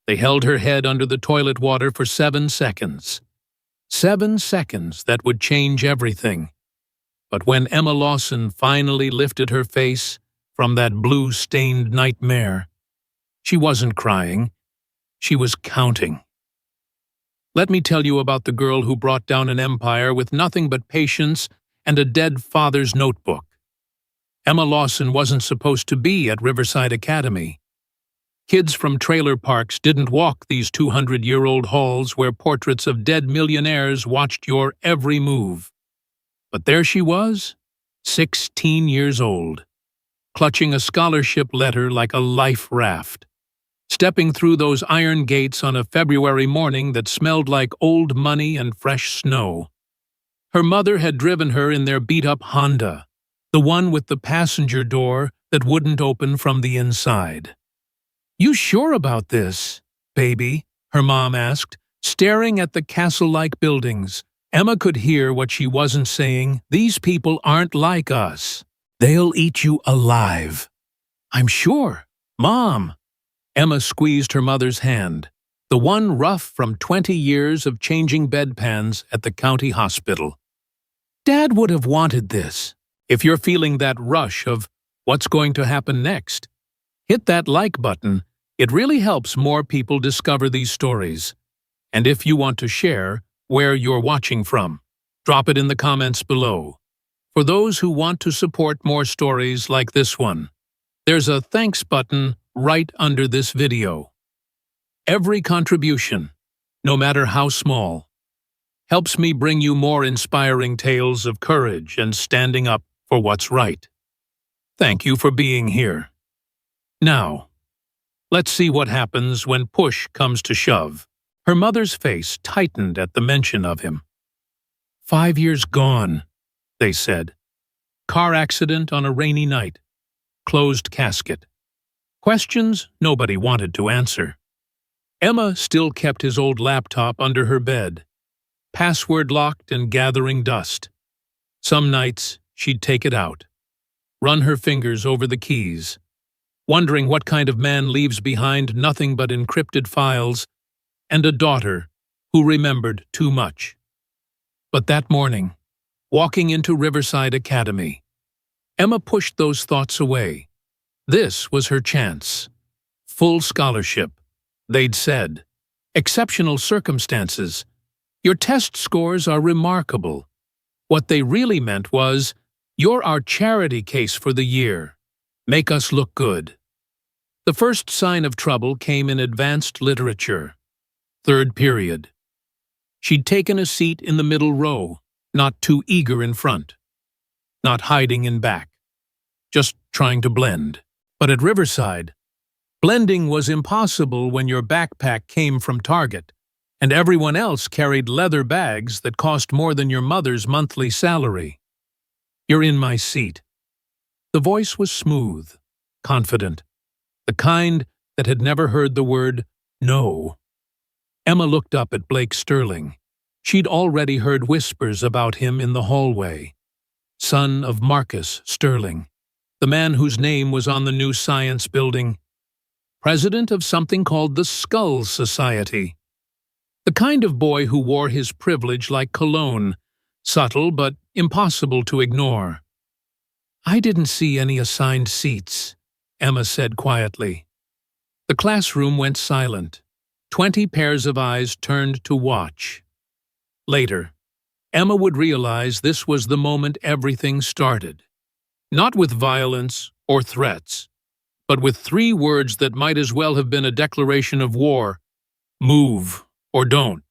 They held her head under the toilet water for 7 seconds. 7 seconds that would change everything. But when Emma Lawson finally lifted her face from that blue-stained nightmare, she wasn't crying. She was counting. Let me tell you about the girl who brought down an empire with nothing but patience and a dead father's notebook. Emma Lawson wasn't supposed to be at Riverside Academy. Kids from trailer parks didn't walk these 200-year-old halls where portraits of dead millionaires watched your every move. But there she was, 16 years old, clutching a scholarship letter like a life raft, stepping through those iron gates on a February morning that smelled like old money and fresh snow. Her mother had driven her in their beat-up Honda, the one with the passenger door that wouldn't open from the inside. "You sure about this, baby?" her mom asked, staring at the castle-like buildings. Emma could hear what she wasn't saying. "These people aren't like us. They'll eat you alive." "I'm sure, Mom." Emma squeezed her mother's hand, the one rough from 20 years of changing bedpans at the county hospital. "Dad would have wanted this." If you're feeling that rush of what's going to happen next, hit that like button. It really helps more people discover these stories. And if you want to share where you're watching from, drop it in the comments below. For those who want to support more stories like this one, there's a thanks button right under this video. Every contribution, no matter how small, helps me bring you more inspiring tales of courage and standing up for what's right. Thank you for being here. Now, let's see what happens when push comes to shove. Her mother's face tightened at the mention of him. 5 years gone, they said. Car accident on a rainy night. Closed casket. Questions nobody wanted to answer. Emma still kept his old laptop under her bed, password locked and gathering dust. Some nights, she'd take it out, run her fingers over the keys, wondering what kind of man leaves behind nothing but encrypted files and a daughter who remembered too much. But that morning, walking into Riverside Academy, Emma pushed those thoughts away. This was her chance. Full scholarship, they'd said. Exceptional circumstances. Your test scores are remarkable. What they really meant was, "You're our charity case for the year. Make us look good." The first sign of trouble came in advanced literature. 3rd period. She'd taken a seat in the middle row, not too eager in front, not hiding in back, just trying to blend. But at Riverside, blending was impossible when your backpack came from Target, and everyone else carried leather bags that cost more than your mother's monthly salary. "You're in my seat." The voice was smooth, confident, the kind that had never heard the word no. Emma looked up at Blake Sterling. She'd already heard whispers about him in the hallway. Son of Marcus Sterling, the man whose name was on the new science building, president of something called the Skull Society. The kind of boy who wore his privilege like cologne, subtle but impossible to ignore. "I didn't see any assigned seats," Emma said quietly. The classroom went silent. 20 pairs of eyes turned to watch. Later, Emma would realize this was the moment everything started. Not with violence or threats, but with 3 words that might as well have been a declaration of war: move or don't.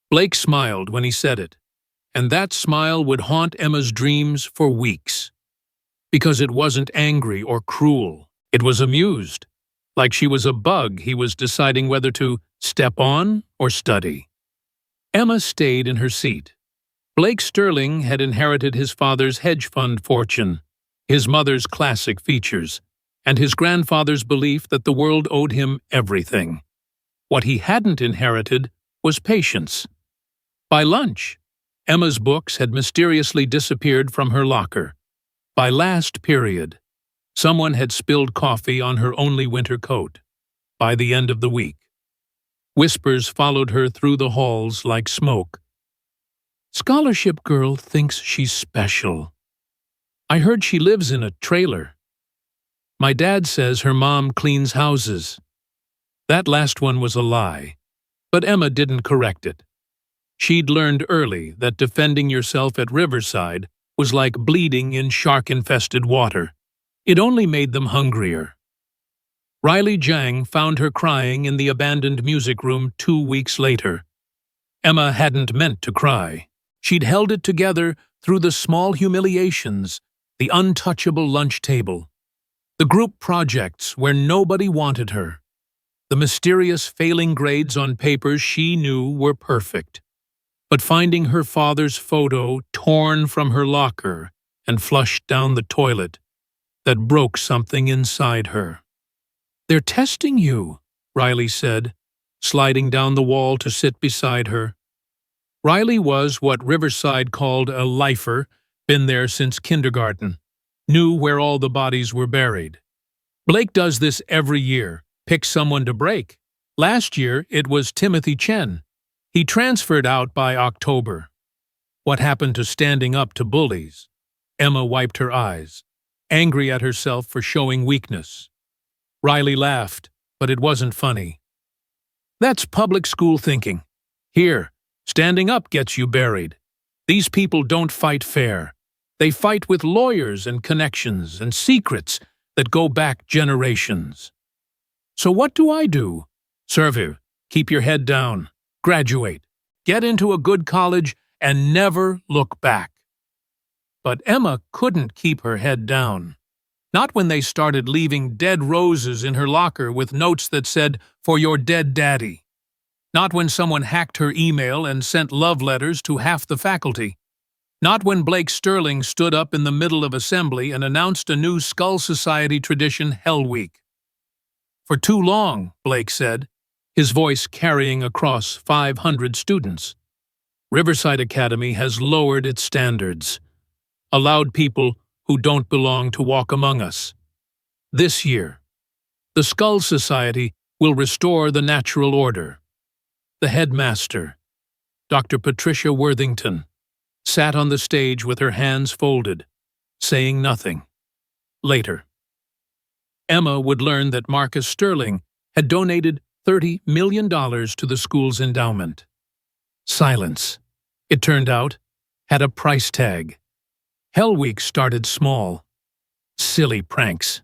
Blake smiled when he said it, and that smile would haunt Emma's dreams for weeks. Because it wasn't angry or cruel, it was amused, like she was a bug he was deciding whether to step on or study. Emma stayed in her seat. Blake Sterling had inherited his father's hedge fund fortune, his mother's classic features, and his grandfather's belief that the world owed him everything. What he hadn't inherited was patience. By lunch, Emma's books had mysteriously disappeared from her locker. By last period, someone had spilled coffee on her only winter coat. By the end of the week, Whispers followed her through the halls like smoke. "Scholarship girl thinks she's special. I heard she lives in a trailer. My dad says her mom cleans houses." That last one was a lie, but Emma didn't correct it. She'd learned early that defending yourself at Riverside was like bleeding in shark-infested water. It only made them hungrier. Riley Jang found her crying in the abandoned music room 2 weeks later. Emma hadn't meant to cry. She'd held it together through the small humiliations, the untouchable lunch table, the group projects where nobody wanted her, the mysterious failing grades on papers she knew were perfect. But finding her father's photo torn from her locker and flushed down the toilet, that broke something inside her. "They're testing you," Riley said, sliding down the wall to sit beside her. Riley was what Riverside called a lifer, been there since kindergarten, knew where all the bodies were buried. Blake does this every year, picks someone to break. Last year, it was Timothy Chen. He transferred out by October. What happened to standing up to bullies? Emma wiped her eyes, angry at herself for showing weakness. Riley laughed, but it wasn't funny. "That's public school thinking. Here, standing up gets you buried. These people don't fight fair. They fight with lawyers and connections and secrets that go back generations. So what do I do? Survive, keep your head down, graduate, get into a good college, and never look back." But Emma couldn't keep her head down. Not when they started leaving dead roses in her locker with notes that said, "For your dead daddy." Not when someone hacked her email and sent love letters to half the faculty. Not when Blake Sterling stood up in the middle of assembly and announced a new Skull Society tradition, Hell Week. "For too long," Blake said, his voice carrying across 500 students. Riverside Academy has lowered its standards, allowed people who don't belong to walk among us. This year, the Skull Society will restore the natural order. The headmaster, Dr. Patricia Worthington, sat on the stage with her hands folded, saying nothing. Later, Emma would learn that Marcus Sterling had donated $30 million to the school's endowment. Silence, it turned out, had a price tag. Hell Week started small. Silly pranks.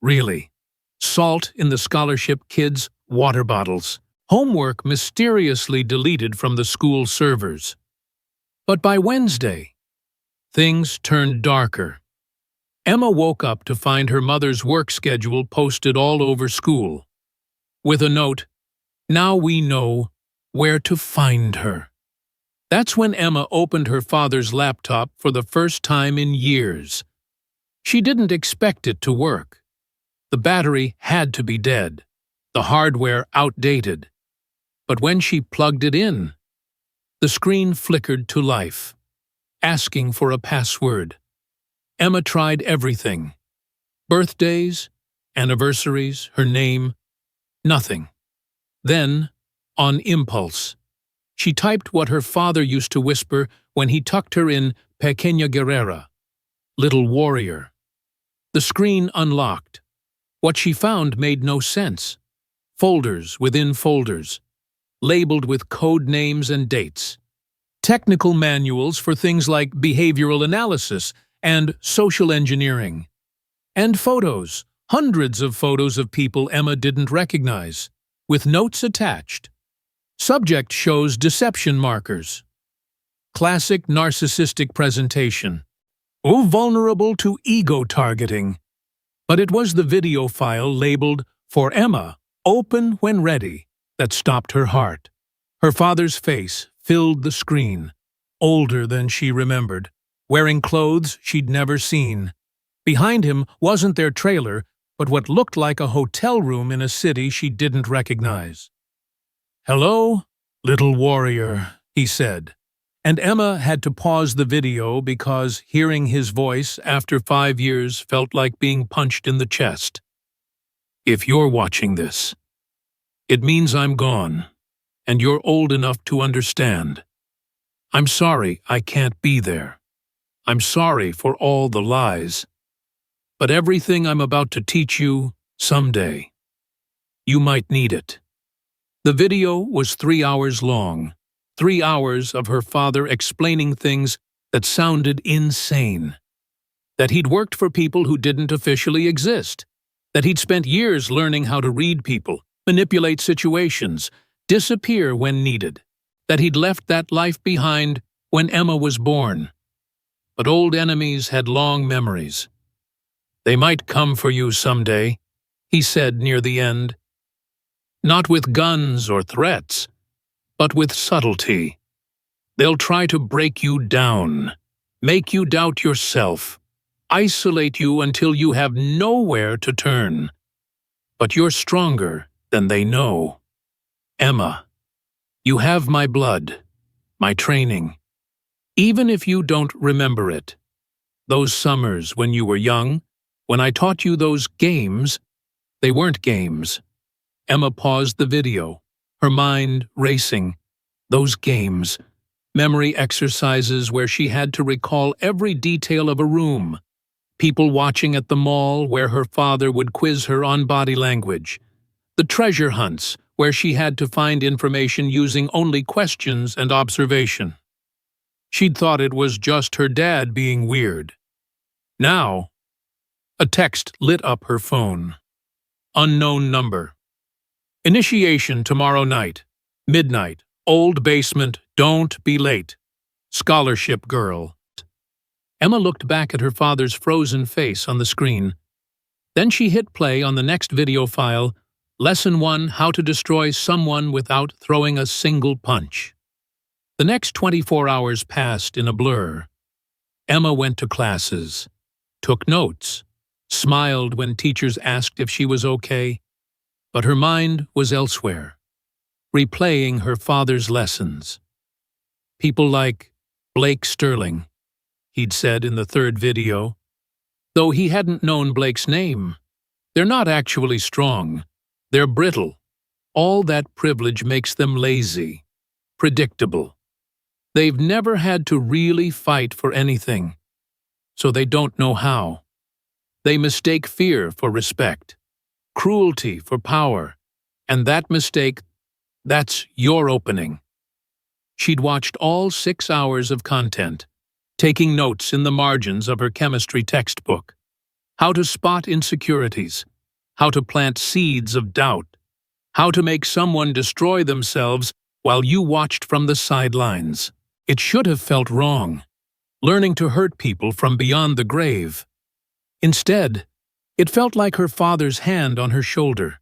Really. Salt in the scholarship kids' water bottles. Homework mysteriously deleted from the school servers. But by Wednesday, things turned darker. Emma woke up to find her mother's work schedule posted all over school, with a note, "Now we know where to find her." That's when Emma opened her father's laptop for the first time in years. She didn't expect it to work. The battery had to be dead, the hardware outdated. But when she plugged it in, the screen flickered to life, asking for a password. Emma tried everything. Birthdays, anniversaries, her name, nothing. Then, on impulse, she typed what her father used to whisper when he tucked her in Pequeña Guerrera, little warrior. The screen unlocked. What she found made no sense. Folders within folders, labeled with code names and dates. Technical manuals for things like behavioral analysis and social engineering. And photos, hundreds of photos of people Emma didn't recognize, with notes attached. Subject shows deception markers. Classic narcissistic presentation. Oh, vulnerable to ego targeting. But it was the video file labeled, "For Emma, open when ready," that stopped her heart. Her father's face filled the screen, older than she remembered, wearing clothes she'd never seen. Behind him wasn't their trailer, but what looked like a hotel room in a city she didn't recognize. "Hello, little warrior," he said. And Emma had to pause the video because hearing his voice after 5 years felt like being punched in the chest. "If you're watching this, it means I'm gone." and you're old enough to understand. I'm sorry I can't be there. I'm sorry for all the lies. But everything I'm about to teach you, someday, you might need it. The video was 3 hours long. 3 hours of her father explaining things that sounded insane. That he'd worked for people who didn't officially exist. That he'd spent years learning how to read people, manipulate situations, disappear when needed. That he'd left that life behind when Emma was born. But old enemies had long memories. They might come for you someday, he said near the end. Not with guns or threats, but with subtlety. They'll try to break you down, make you doubt yourself, isolate you until you have nowhere to turn. But you're stronger than they know. Emma, you have my blood, my training. Even if you don't remember it, those summers when you were young, when I taught you those games, they weren't games. Emma paused the video, her mind racing. Those games, memory exercises where she had to recall every detail of a room, people watching at the mall where her father would quiz her on body language, the treasure hunts where she had to find information using only questions and observation. She'd thought it was just her dad being weird. Now, a text lit up her phone. Unknown number. Initiation tomorrow night. Midnight. Old basement. Don't be late. Scholarship girl. Emma looked back at her father's frozen face on the screen. Then she hit play on the next video file, Lesson 1, How to Destroy Someone Without Throwing a Single Punch. The next 24 hours passed in a blur. Emma went to classes, took notes, smiled when teachers asked if she was okay, but her mind was elsewhere, replaying her father's lessons. People like Blake Sterling, he'd said in the third video, though he hadn't known Blake's name. They're not actually strong. They're brittle. All that privilege makes them lazy, predictable. They've never had to really fight for anything, so they don't know how. They mistake fear for respect, cruelty for power, and that mistake, that's your opening. She'd watched all 6 hours of content, taking notes in the margins of her chemistry textbook. How to spot insecurities, how to plant seeds of doubt, how to make someone destroy themselves while you watched from the sidelines. It should have felt wrong, learning to hurt people from beyond the grave. Instead, it felt like her father's hand on her shoulder,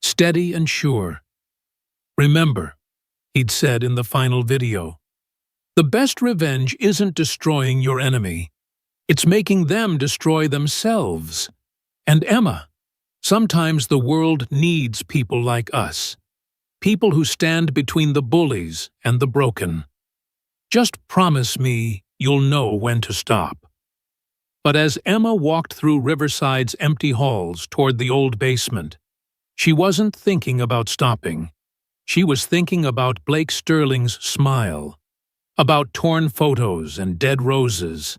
steady and sure. Remember, he'd said in the final video, the best revenge isn't destroying your enemy. It's making them destroy themselves. And Emma, sometimes the world needs people like us, people who stand between the bullies and the broken. Just promise me you'll know when to stop. But as Emma walked through Riverside's empty halls toward the old basement, she wasn't thinking about stopping. She was thinking about Blake Sterling's smile, about torn photos and dead roses,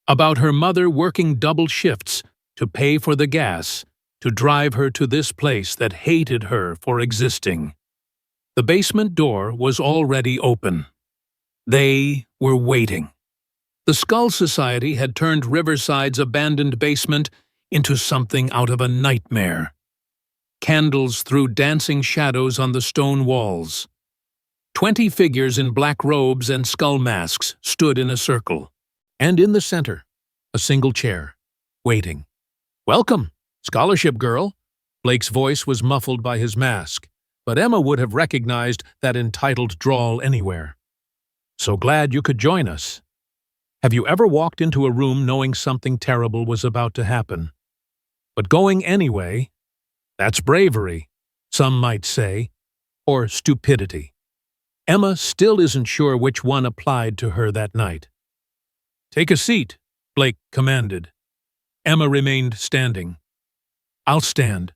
about her mother working double shifts to pay for the gas to drive her to this place that hated her for existing. The basement door was already open. They were waiting. The Skull Society had turned Riverside's abandoned basement into something out of a nightmare. Candles threw dancing shadows on the stone walls. 20 figures in black robes and skull masks stood in a circle. And in the center, a single chair, waiting. "Welcome, scholarship girl." Blake's voice was muffled by his mask, but Emma would have recognized that entitled drawl anywhere. "So glad you could join us. Have you ever walked into a room knowing something terrible was about to happen? But going anyway, that's bravery, some might say, or stupidity." Emma still isn't sure which one applied to her that night. "Take a seat," Blake commanded. Emma remained standing. "I'll stand."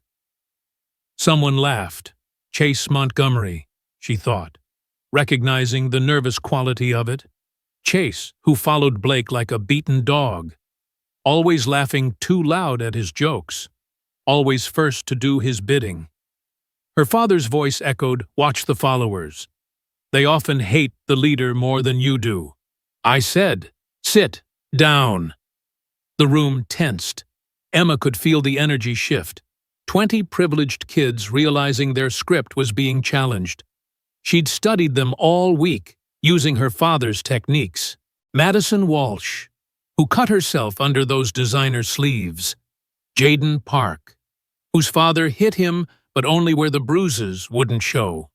Someone laughed. Chase Montgomery, she thought, recognizing the nervous quality of it. Chase, who followed Blake like a beaten dog, always laughing too loud at his jokes, always first to do his bidding. Her father's voice echoed, "Watch the followers. They often hate the leader more than you do." I said, "Sit down." The room tensed. Emma could feel the energy shift. 20 privileged kids realizing their script was being challenged. She'd studied them all week, using her father's techniques. Madison Walsh, who cut herself under those designer sleeves. Jaden Park, whose father hit him but only where the bruises wouldn't show.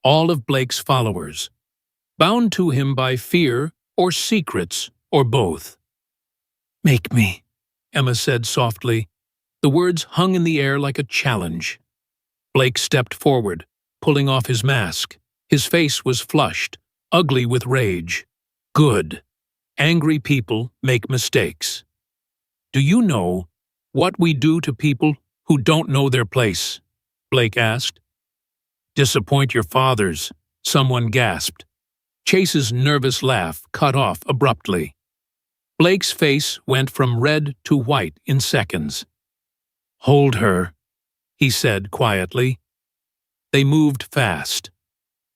All of Blake's followers, bound to him by fear or secrets or both. "Make me," Emma said softly. The words hung in the air like a challenge. Blake stepped forward, pulling off his mask. His face was flushed, ugly with rage. "Good. Angry people make mistakes. Do you know what we do to people who don't know their place?" Blake asked. "Disappoint your fathers," someone gasped. Chase's nervous laugh cut off abruptly. Blake's face went from red to white in seconds. "Hold her," he said quietly. They moved fast,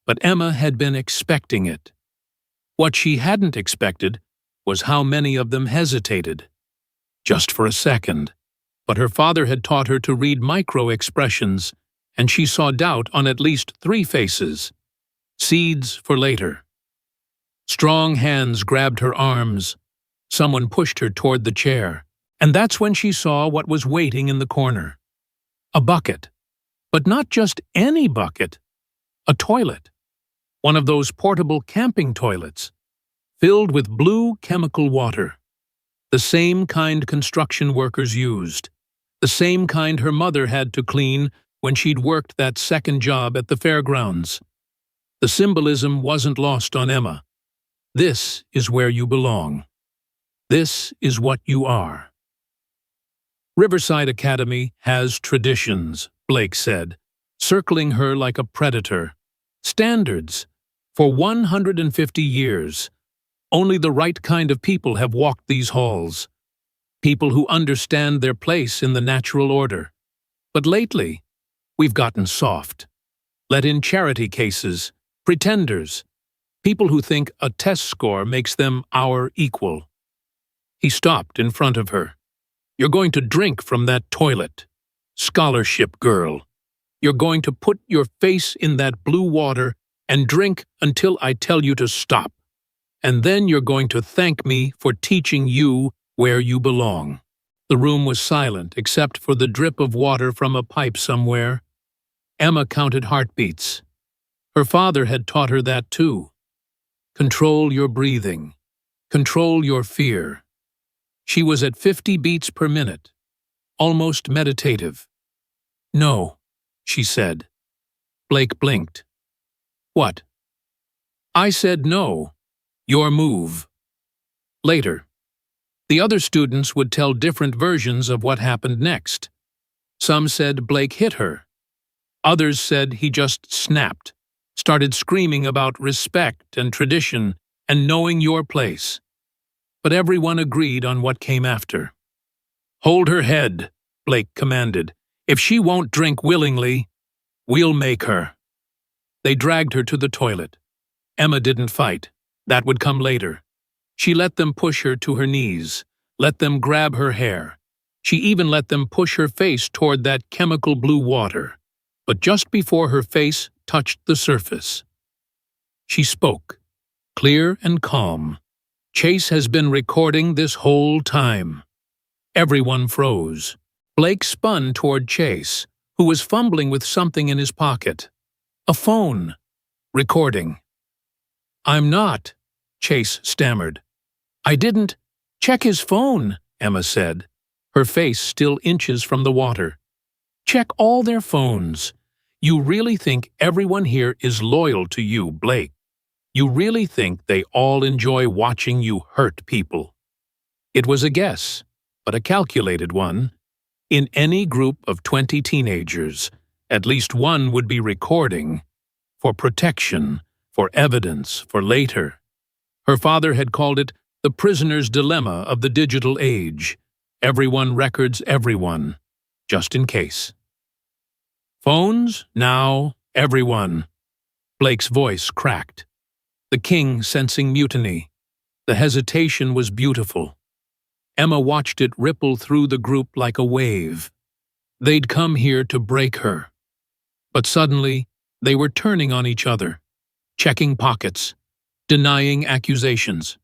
but Emma had been expecting it. What she hadn't expected was how many of them hesitated. Just for a second. But her father had taught her to read micro-expressions, and she saw doubt on at least 3 faces. Seeds for later. Strong hands grabbed her arms. Someone pushed her toward the chair, and that's when she saw what was waiting in the corner. A bucket. But not just any bucket. A toilet. One of those portable camping toilets, filled with blue chemical water. The same kind construction workers used. The same kind her mother had to clean when she'd worked that second job at the fairgrounds. The symbolism wasn't lost on Emma. This is where you belong. This is what you are. Riverside Academy has traditions, Blake said, circling her like a predator. Standards. For 150 years, only the right kind of people have walked these halls. People who understand their place in the natural order. But lately, we've gotten soft. Let in charity cases, pretenders, people who think a test score makes them our equal. He stopped in front of her. "You're going to drink from that toilet. Scholarship girl. You're going to put your face in that blue water and drink until I tell you to stop. And then you're going to thank me for teaching you where you belong." The room was silent except for the drip of water from a pipe somewhere. Emma counted heartbeats. Her father had taught her that too. Control your breathing. Control your fear. She was at 50 beats per minute, almost meditative. "No," she said. Blake blinked. "What?" "I said no. Your move." Later, the other students would tell different versions of what happened next. Some said Blake hit her. Others said he just snapped, started screaming about respect and tradition and knowing your place. But everyone agreed on what came after. "Hold her head," Blake commanded. "If she won't drink willingly, we'll make her." They dragged her to the toilet. Emma didn't fight. That would come later. She let them push her to her knees, let them grab her hair. She even let them push her face toward that chemical blue water. But just before her face touched the surface, she spoke, clear and calm. "Chase has been recording this whole time." Everyone froze. Blake spun toward Chase, who was fumbling with something in his pocket. A phone. Recording. "I'm not," Chase stammered. "I didn't." "Check his phone," Emma said, her face still inches from the water. "Check all their phones. You really think everyone here is loyal to you, Blake? You really think they all enjoy watching you hurt people?" It was a guess, but a calculated one. In any group of 20 teenagers, at least one would be recording. for protection, for evidence, for later. Her father had called it the prisoner's dilemma of the digital age. Everyone records everyone, just in case. Phones? Now, everyone. Blake's voice cracked. The king sensing mutiny. The hesitation was beautiful. Emma watched it ripple through the group like a wave. They'd come here to break her. But suddenly, they were turning on each other, checking pockets, denying accusations.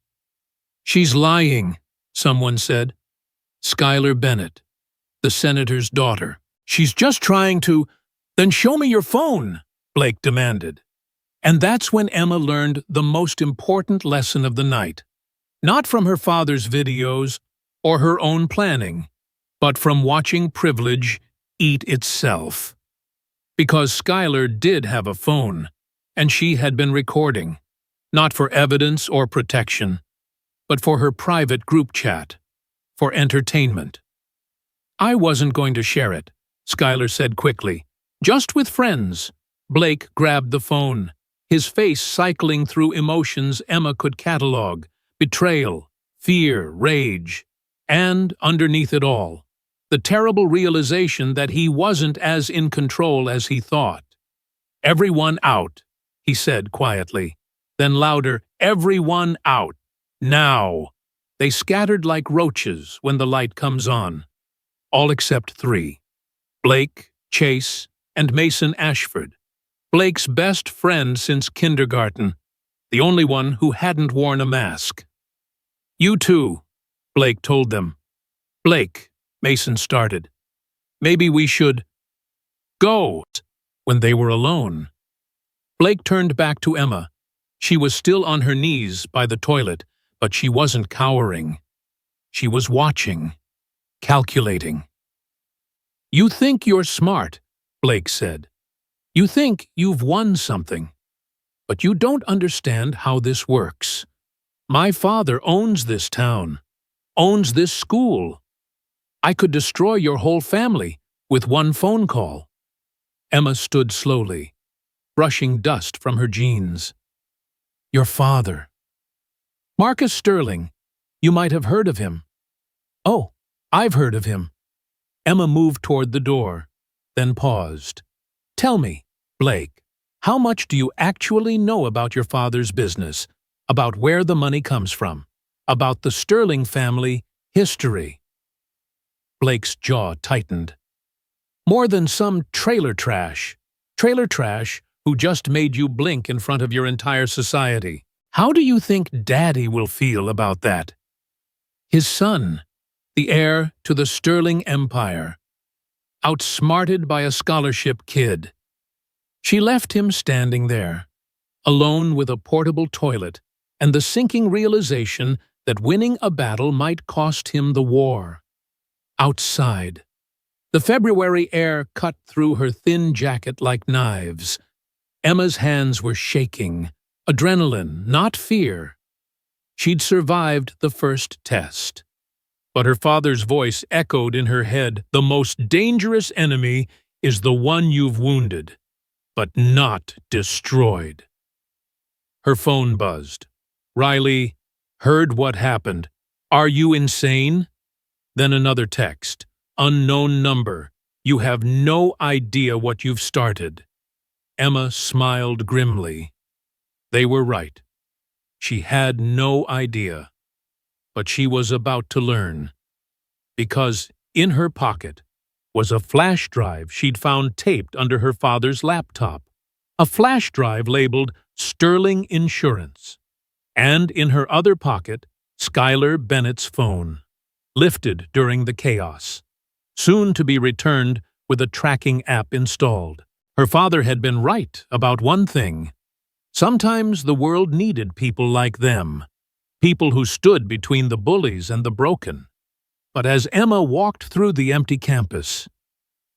"She's lying," someone said. Skylar Bennett, the senator's daughter. "She's just trying to—" "Then show me your phone," Blake demanded. And that's when Emma learned the most important lesson of the night. Not from her father's videos or her own planning, but from watching privilege eat itself. Because Skylar did have a phone, and she had been recording, not for evidence or protection, but for her private group chat, for entertainment. "I wasn't going to share it," Skylar said quickly. "Just with friends." Blake grabbed the phone, his face cycling through emotions Emma could catalog: betrayal, fear, rage, and, underneath it all, the terrible realization that he wasn't as in control as he thought. "Everyone out," he said quietly. Then louder, "Everyone out. Now." They scattered like roaches when the light comes on. All except three: Blake, Chase, and Mason Ashford. Blake's best friend since kindergarten, the only one who hadn't worn a mask. "You too," Blake told them. "Blake," Mason started. "Maybe we should—" "Go," when they were alone. Blake turned back to Emma. She was still on her knees by the toilet, but she wasn't cowering. She was watching, calculating. "You think you're smart," Blake said. "You think you've won something. But you don't understand how this works. My father owns this town, owns this school. I could destroy your whole family with one phone call." Emma stood slowly, brushing dust from her jeans. "Your father." "Marcus Sterling. You might have heard of him." "Oh, I've heard of him." Emma moved toward the door, then paused. "Tell me, Blake, how much do you actually know about your father's business, about where the money comes from, about the Sterling family history?" Blake's jaw tightened. "More than some trailer trash who just made you blink in front of your entire society. How do you think Daddy will feel about that? His son, the heir to the Sterling Empire, outsmarted by a scholarship kid." She left him standing there, alone with a portable toilet and the sinking realization that winning a battle might cost him the war. Outside, the February air cut through her thin jacket like knives. Emma's hands were shaking, adrenaline, not fear. She'd survived the first test. But her father's voice echoed in her head, "The most dangerous enemy is the one you've wounded, but not destroyed." Her phone buzzed. "Riley, heard what happened. Are you insane?" Then another text. "Unknown number. You have no idea what you've started." Emma smiled grimly. They were right. She had no idea. But she was about to learn. Because in her pocket was a flash drive she'd found taped under her father's laptop. A flash drive labeled Sterling Insurance. And in her other pocket, Skylar Bennett's phone, lifted during the chaos, soon to be returned with a tracking app installed. Her father had been right about one thing. Sometimes the world needed people like them, people who stood between the bullies and the broken. But as Emma walked through the empty campus,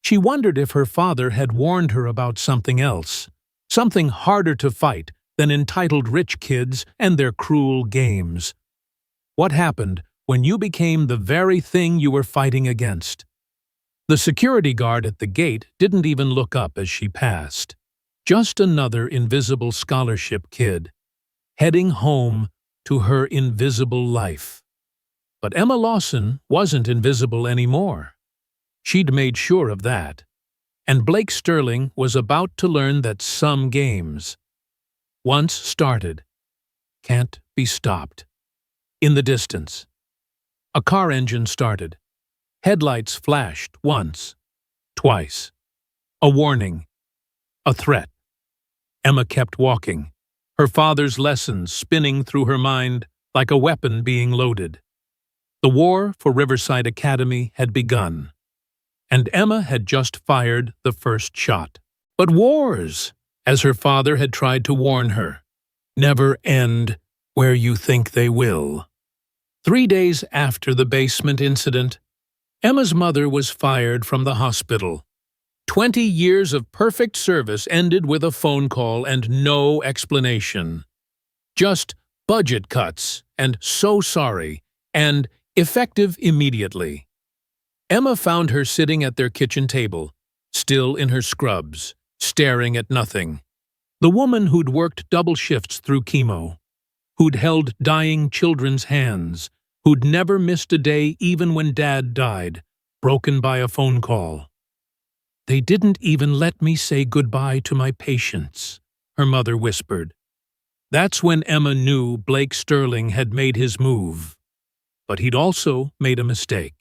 she wondered if her father had warned her about something else, something harder to fight than entitled rich kids and their cruel games. What happened when you became the very thing you were fighting against? The security guard at the gate didn't even look up as she passed. Just another invisible scholarship kid, heading home to her invisible life. But Emma Lawson wasn't invisible anymore. She'd made sure of that. And Blake Sterling was about to learn that some games, once started, can't be stopped. In the distance, a car engine started. Headlights flashed once, twice. A warning, a threat. Emma kept walking, her father's lessons spinning through her mind like a weapon being loaded. The war for Riverside Academy had begun, and Emma had just fired the first shot. But wars, as her father had tried to warn her, never end where you think they will. 3 days after the basement incident, Emma's mother was fired from the hospital. 20 years of perfect service ended with a phone call and no explanation. Just budget cuts and so sorry and effective immediately. Emma found her sitting at their kitchen table, still in her scrubs, staring at nothing. The woman who'd worked double shifts through chemo, who'd held dying children's hands, who'd never missed a day even when Dad died, broken by a phone call. "They didn't even let me say goodbye to my patients," her mother whispered. That's when Emma knew Blake Sterling had made his move. But he'd also made a mistake.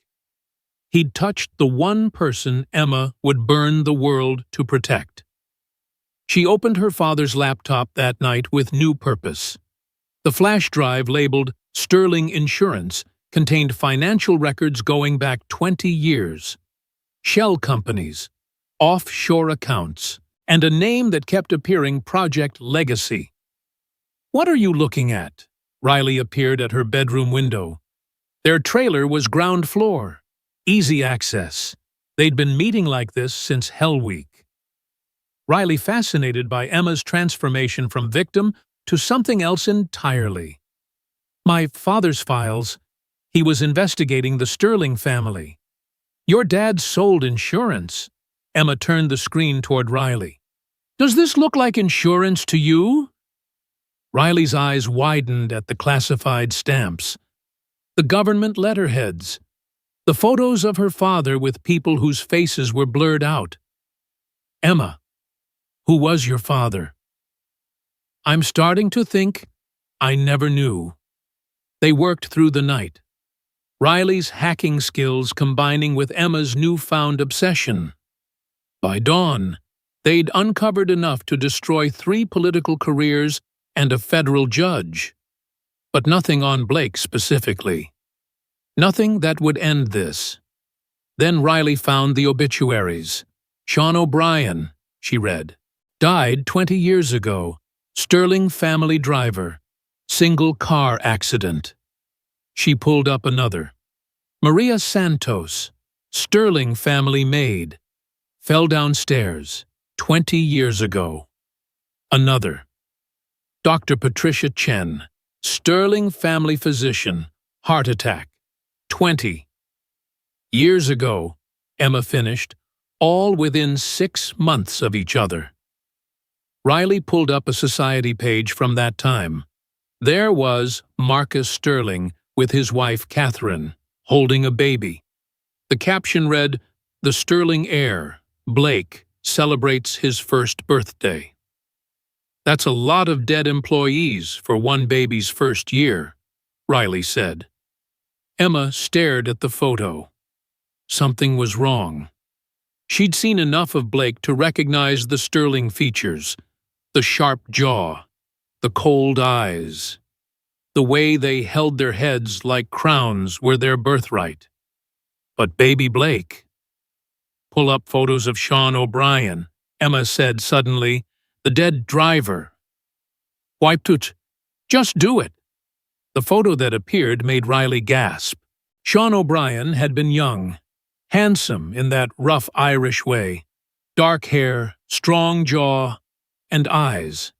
He'd touched the one person Emma would burn the world to protect. She opened her father's laptop that night with new purpose. The flash drive labeled Sterling Insurance contained financial records going back 20 years. Shell companies, offshore accounts, and a name that kept appearing, Project Legacy. "What are you looking at?" Riley appeared at her bedroom window. Their trailer was ground floor, easy access. They'd been meeting like this since Hell Week. Riley fascinated by Emma's transformation from victim to something else entirely. "My father's files. He was investigating the Sterling family." "Your dad sold insurance." Emma turned the screen toward Riley. "Does this look like insurance to you?" Riley's eyes widened at the classified stamps, the government letterheads, the photos of her father with people whose faces were blurred out. "Emma, who was your father?" "I'm starting to think I never knew." They worked through the night, Riley's hacking skills combining with Emma's newfound obsession. By dawn, they'd uncovered enough to destroy 3 political careers and a federal judge. But nothing on Blake specifically. Nothing that would end this. Then Riley found the obituaries. "Sean O'Brien," she read, "died 20 years ago. Sterling family driver. Single car accident." She pulled up another. "Maria Santos, Sterling family maid. Fell downstairs 20 years ago." Another. "Dr. Patricia Chen, Sterling family physician. Heart attack. 20 years ago," Emma finished, all within 6 months of each other. Riley pulled up a society page from that time. There was Marcus Sterling with his wife Catherine, holding a baby. The caption read, "The Sterling heir, Blake, celebrates his first birthday." "That's a lot of dead employees for one baby's first year," Riley said. Emma stared at the photo. Something was wrong. She'd seen enough of Blake to recognize the Sterling features, the sharp jaw, the cold eyes. The way they held their heads like crowns were their birthright. But baby Blake. "Pull up photos of Sean O'Brien," Emma said suddenly. "The dead driver." "Why tut? Just do it." The photo that appeared made Riley gasp. Sean O'Brien had been young, handsome in that rough Irish way, dark hair, strong jaw, and eyes.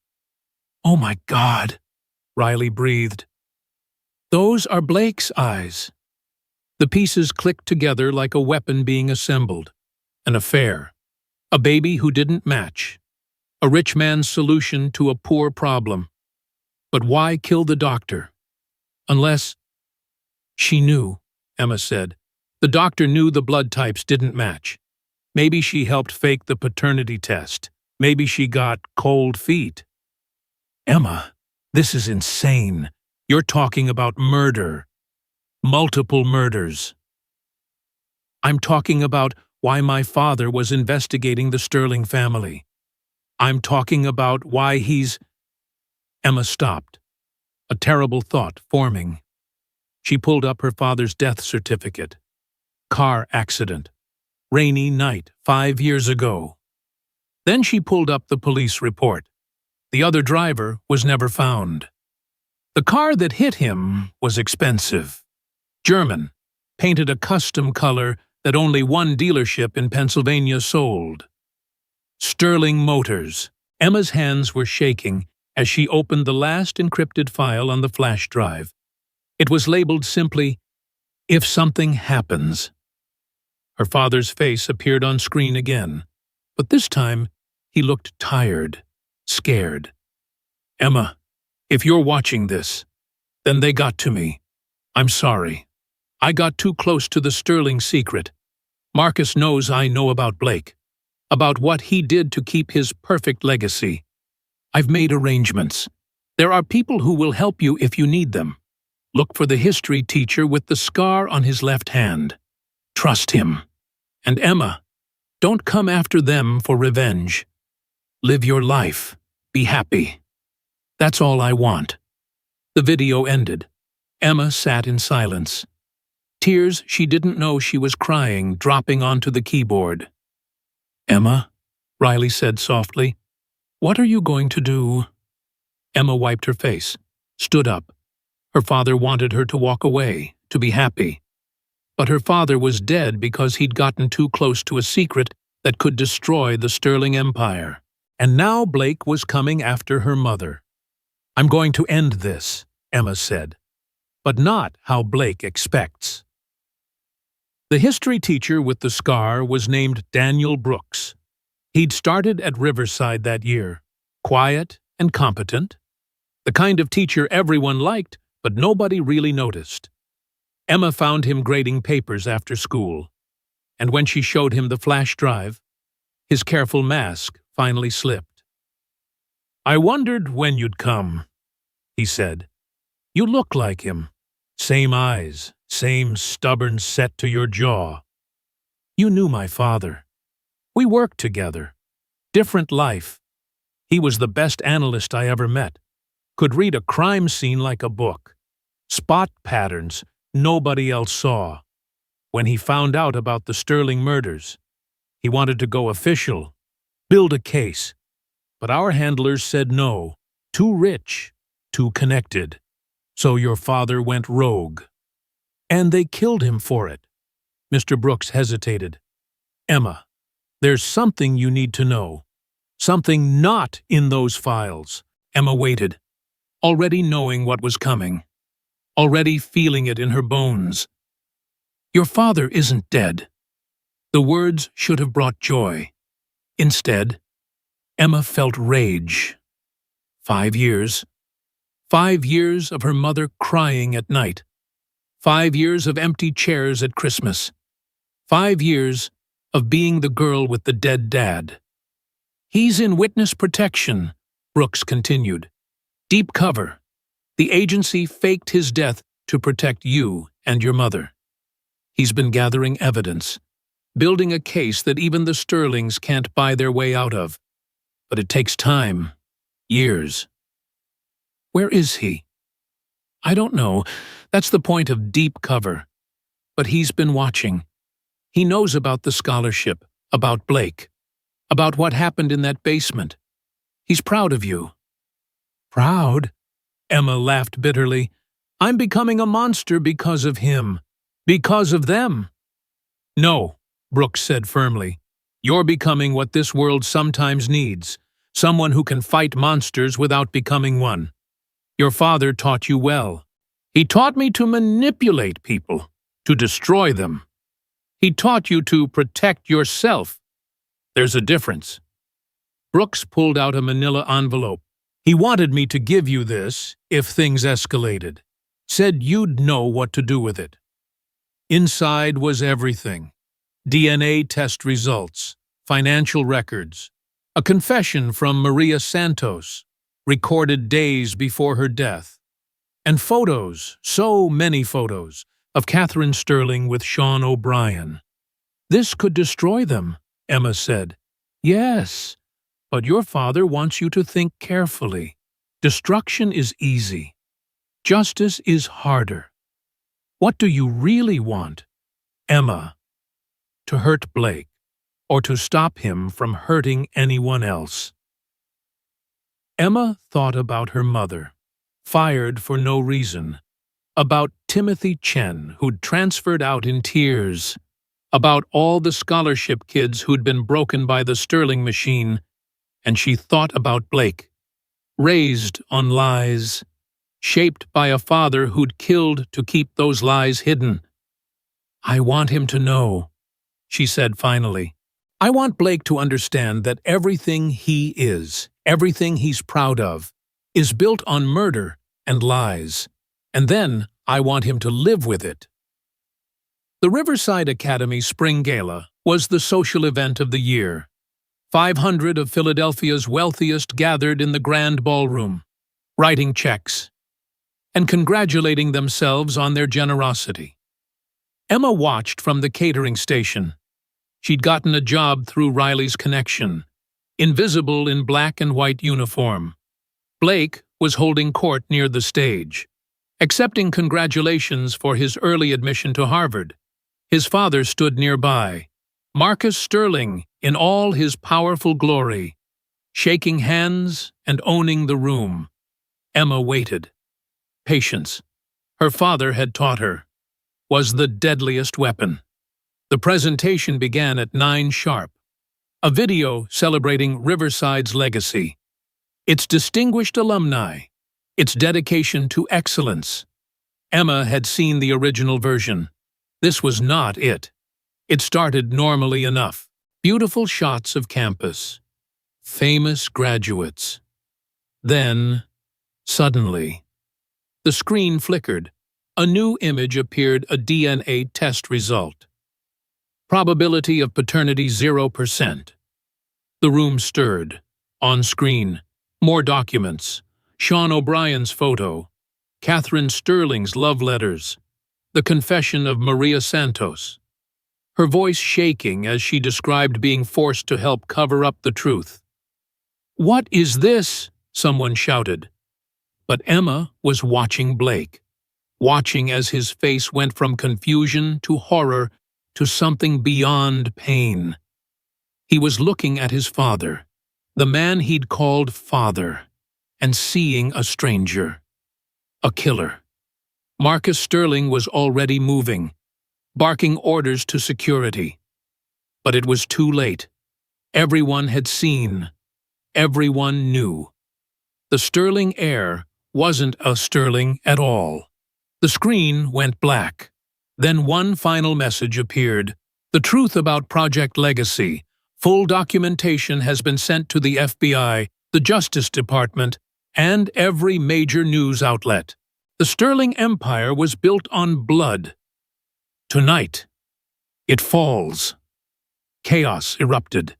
"Oh my God," Riley breathed. "Those are Blake's eyes." The pieces clicked together like a weapon being assembled. An affair. A baby who didn't match. A rich man's solution to a poor problem. But why kill the doctor? Unless... She knew, Emma said. The doctor knew the blood types didn't match. Maybe she helped fake the paternity test. Maybe she got cold feet. Emma, this is insane. You're talking about murder. Multiple murders. I'm talking about why my father was investigating the Sterling family. I'm talking about why he's... Emma stopped, a terrible thought forming. She pulled up her father's death certificate. Car accident. Rainy night 5 years ago. Then she pulled up the police report. The other driver was never found. The car that hit him was expensive. German, painted a custom color that only one dealership in Pennsylvania sold. Sterling Motors. Emma's hands were shaking as she opened the last encrypted file on the flash drive. It was labeled simply, "If something happens." Her father's face appeared on screen again, but this time he looked tired, scared. Emma, if you're watching this, then they got to me. I'm sorry. I got too close to the Sterling secret. Marcus knows I know about Blake, about what he did to keep his perfect legacy. I've made arrangements. There are people who will help you if you need them. Look for the history teacher with the scar on his left hand. Trust him. And Emma, don't come after them for revenge. Live your life. Be happy. That's all I want. The video ended. Emma sat in silence. Tears she didn't know she was crying dropping onto the keyboard. Emma, Riley said softly, what are you going to do? Emma wiped her face, stood up. Her father wanted her to walk away, to be happy. But her father was dead because he'd gotten too close to a secret that could destroy the Sterling Empire. And now Blake was coming after her mother. I'm going to end this, Emma said. But not how Blake expects. The history teacher with the scar was named Daniel Brooks. He'd started at Riverside that year, quiet and competent. The kind of teacher everyone liked, but nobody really noticed. Emma found him grading papers after school, and when she showed him the flash drive, his careful mask finally slipped. I wondered when you'd come, he said. You look like him. Same eyes, same stubborn set to your jaw. You knew my father. We worked together. Different life. He was the best analyst I ever met. Could read a crime scene like a book. Spot patterns nobody else saw. When he found out about the Sterling murders, he wanted to go official, build a case. But our handlers said no, too rich, too connected. So your father went rogue. And they killed him for it. Mr. Brooks hesitated. Emma, there's something you need to know. Something not in those files. Emma waited, already knowing what was coming. Already feeling it in her bones. Your father isn't dead. The words should have brought joy. Instead, Emma felt rage. 5 years. 5 years of her mother crying at night. 5 years of empty chairs at Christmas. 5 years of being the girl with the dead dad. He's in witness protection, Brooks continued. Deep cover. The agency faked his death to protect you and your mother. He's been gathering evidence, building a case that even the Sterlings can't buy their way out of. But it takes time. Years. Where is he? I don't know. That's the point of deep cover. But he's been watching. He knows about the scholarship, about Blake, about what happened in that basement. He's proud of you. Proud? Emma laughed bitterly. I'm becoming a monster because of him. Because of them. No, Brooks said firmly. You're becoming what this world sometimes needs. Someone who can fight monsters without becoming one. Your father taught you well. He taught me to manipulate people, to destroy them. He taught you to protect yourself. There's a difference. Brooks pulled out a manila envelope. He wanted me to give you this if things escalated. Said you'd know what to do with it. Inside was everything. DNA test results, financial records, a confession from Maria Santos, recorded days before her death, and photos, so many photos, of Catherine Sterling with Sean O'Brien. This could destroy them, Emma said. Yes, but your father wants you to think carefully. Destruction is easy. Justice is harder. What do you really want, Emma? To hurt Blake, or to stop him from hurting anyone else? Emma thought about her mother, fired for no reason, about Timothy Chen, who'd transferred out in tears, about all the scholarship kids who'd been broken by the Sterling machine, and she thought about Blake, raised on lies, shaped by a father who'd killed to keep those lies hidden. I want him to know, she said finally. I want Blake to understand that everything he is, everything he's proud of, is built on murder and lies, and then I want him to live with it. The Riverside Academy Spring Gala was the social event of the year. 500 of Philadelphia's wealthiest gathered in the grand ballroom, writing checks and congratulating themselves on their generosity. Emma watched from the catering station. She'd gotten a job through Riley's connection, invisible in black and white uniform. Blake was holding court near the stage, accepting congratulations for his early admission to Harvard. His father stood nearby, Marcus Sterling in all his powerful glory, shaking hands and owning the room. Emma waited. Patience, her father had taught her, was the deadliest weapon. The presentation began at 9 sharp. A video celebrating Riverside's legacy, its distinguished alumni, its dedication to excellence. Emma had seen the original version. This was not it. It started normally enough. Beautiful shots of campus. Famous graduates. Then, suddenly, the screen flickered. A new image appeared, a DNA test result. Probability of paternity 0%. The room stirred. On screen, more documents. Sean O'Brien's photo. Catherine Sterling's love letters. The confession of Maria Santos. Her voice shaking as she described being forced to help cover up the truth. "What is this?" someone shouted. But Emma was watching Blake, watching as his face went from confusion to horror to something beyond pain. He was looking at his father, the man he'd called father, and seeing a stranger. A killer. Marcus Sterling was already moving, barking orders to security. But it was too late. Everyone had seen. Everyone knew. The Sterling heir wasn't a Sterling at all. The screen went black. Then one final message appeared. The truth about Project Legacy. Full documentation has been sent to the FBI, the Justice Department, and every major news outlet. The Sterling Empire was built on blood. Tonight, it falls. Chaos erupted.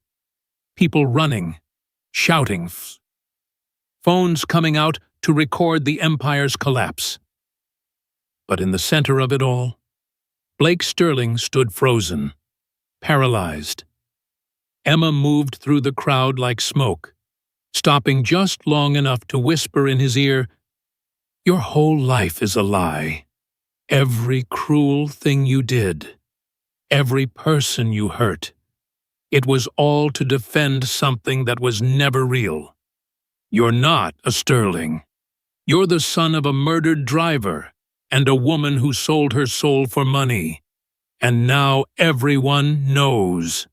People running, shouting. Phones coming out to record the empire's collapse. But in the center of it all, Blake Sterling stood frozen, paralyzed. Emma moved through the crowd like smoke, stopping just long enough to whisper in his ear, "Your whole life is a lie. Every cruel thing you did, every person you hurt, it was all to defend something that was never real. You're not a Sterling. You're the son of a murdered driver and a woman who sold her soul for money. And now everyone knows."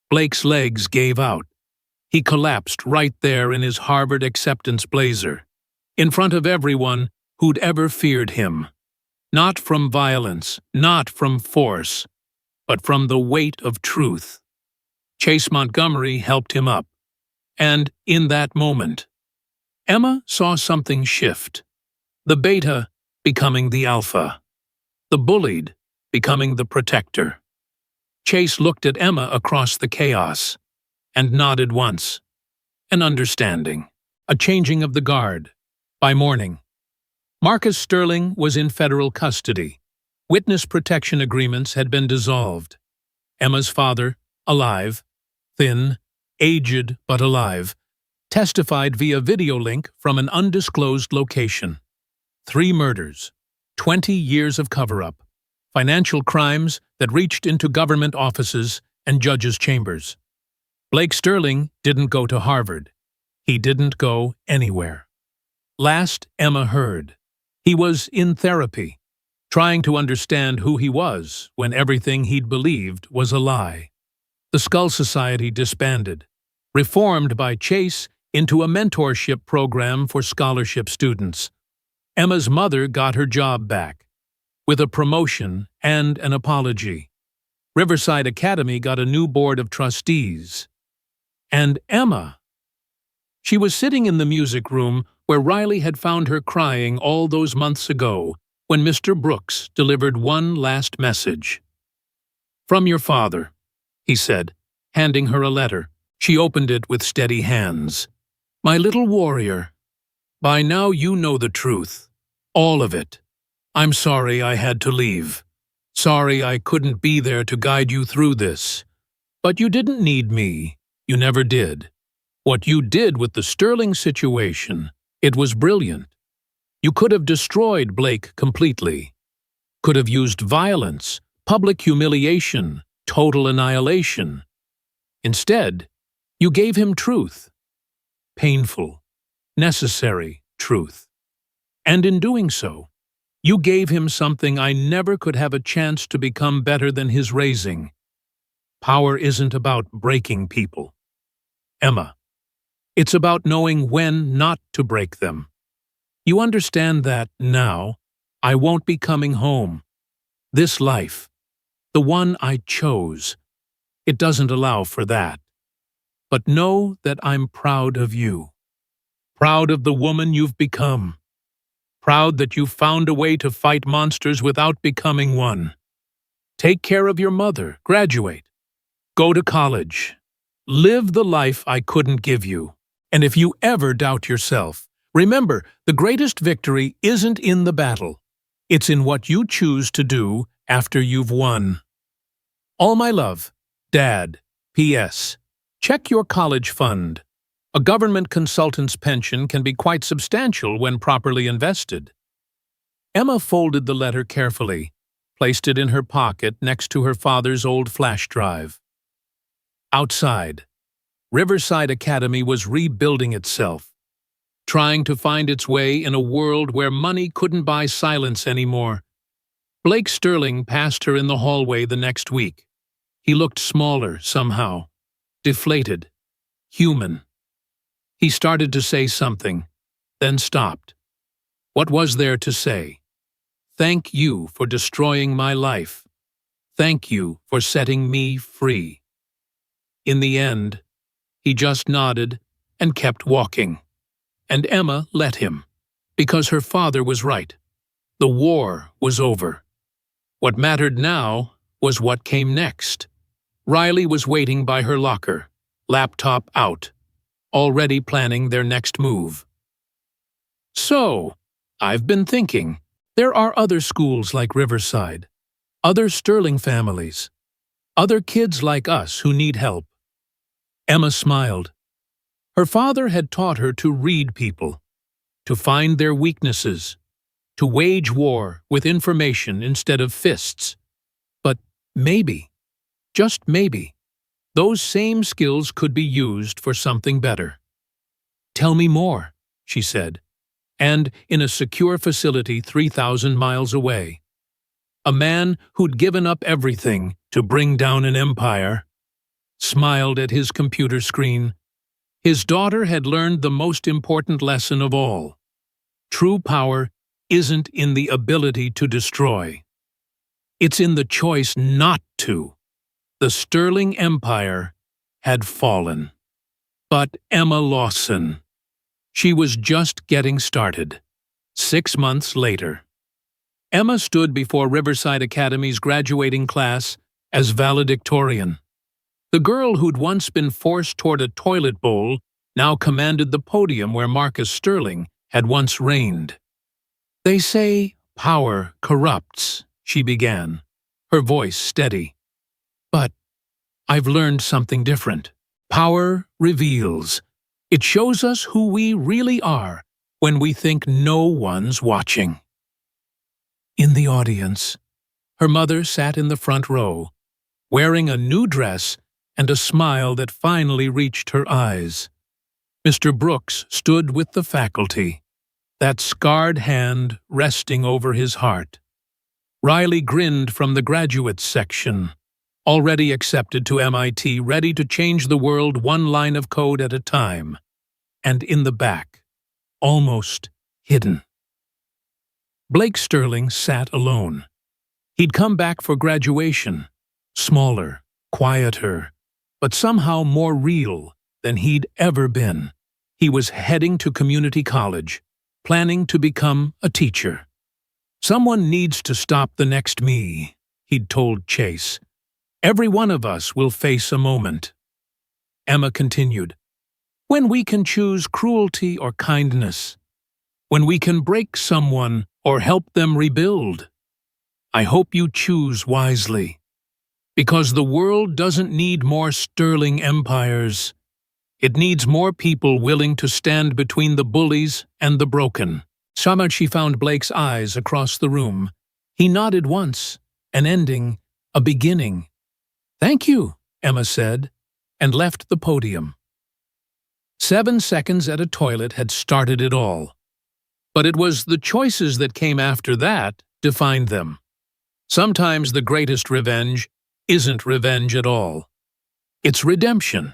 Blake's legs gave out. He collapsed right there in his Harvard acceptance blazer, in front of everyone who'd ever feared him. Not from violence, not from force, but from the weight of truth. Chase Montgomery helped him up, And in that moment, Emma saw something shift. The beta becoming the alpha. The bullied becoming the protector. Chase looked at Emma across the chaos and nodded once. An understanding. A changing of the guard. By morning, Marcus Sterling was in federal custody. Witness protection agreements had been dissolved. Emma's father, alive, thin, aged but alive, testified via video link from an undisclosed location. 3 murders, 20 years of cover-up, financial crimes that reached into government offices and judges' chambers. Blake Sterling didn't go to Harvard. He didn't go anywhere. Last Emma heard, he was in therapy, trying to understand who he was when everything he'd believed was a lie. The Skull Society disbanded, reformed by Chase into a mentorship program for scholarship students. Emma's mother got her job back, with a promotion and an apology. Riverside Academy got a new board of trustees. And Emma. She was sitting in the music room where Riley had found her crying all those months ago when Mr. Brooks delivered one last message. "From your father," he said, handing her a letter. She opened it with steady hands. "My little warrior, by now you know the truth. All of it. I'm sorry I had to leave. Sorry I couldn't be there to guide you through this. But you didn't need me. You never did. What you did with the Sterling situation, it was brilliant. You could have destroyed Blake completely. Could have used violence, public humiliation, total annihilation. Instead, you gave him truth. Painful, necessary truth. And in doing so, you gave him something I never could have a chance to become better than his raising. Power isn't about breaking people, Emma. It's about knowing when not to break them. You understand that now I won't be coming home. This life, the one I chose, it doesn't allow for that. But know that I'm proud of you. Proud of the woman you've become. Proud that you found a way to fight monsters without becoming one. Take care of your mother, graduate. Go to college. Live the life I couldn't give you. And if you ever doubt yourself, remember, the greatest victory isn't in the battle. It's in what you choose to do after you've won. All my love, Dad. P.S. Check your college fund. A government consultant's pension can be quite substantial when properly invested. Emma folded the letter carefully, placed it in her pocket next to her father's old flash drive. Outside, Riverside Academy was rebuilding itself, trying to find its way in a world where money couldn't buy silence anymore. Blake Sterling passed her in the hallway the next week. He looked smaller somehow, deflated, human. He started to say something, then stopped. What was there to say? Thank you for destroying my life. Thank you for setting me free. In the end, he just nodded and kept walking. And Emma let him, because her father was right. The war was over. What mattered now was what came next. Riley was waiting by her locker, laptop out, already planning their next move. So, I've been thinking, there are other schools like Riverside, other Sterling families, other kids like us who need help. Emma smiled. Her father had taught her to read people, to find their weaknesses, to wage war with information instead of fists. But maybe, just maybe, those same skills could be used for something better. Tell me more, she said, and in a secure facility 3,000 miles away. A man who'd given up everything to bring down an empire smiled at his computer screen. His daughter had learned the most important lesson of all. True power isn't in the ability to destroy. It's in the choice not to. The Sterling Empire had fallen. But Emma Lawson. She was just getting started. 6 months later. Emma stood before Riverside Academy's graduating class as valedictorian. The girl who'd once been forced toward a toilet bowl now commanded the podium where Marcus Sterling had once reigned. "They say power corrupts," she began, her voice steady. "But I've learned something different. Power reveals. It shows us who we really are when we think no one's watching." In the audience, her mother sat in the front row, wearing a new dress and a smile that finally reached her eyes. Mr. Brooks stood with the faculty, that scarred hand resting over his heart. Riley grinned from the graduates section, already accepted to MIT, ready to change the world one line of code at a time. And in the back, almost hidden, Blake Sterling sat alone. He'd come back for graduation, smaller, quieter, but somehow more real than he'd ever been. He was heading to community college, planning to become a teacher. "Someone needs to stop the next me," he'd told Chase. "Every one of us will face a moment." Emma continued, "When we can choose cruelty or kindness, when we can break someone or help them rebuild. I hope you choose wisely, because the world doesn't need more Sterling empires. It needs more people willing to stand between the bullies and the broken." Somehow she found Blake's eyes across the room. He nodded once, an ending, a beginning. "Thank you," Emma said, and left the podium. 7 seconds at a toilet had started it all. But it was the choices that came after that defined them. Sometimes the greatest revenge isn't revenge at all. It's redemption.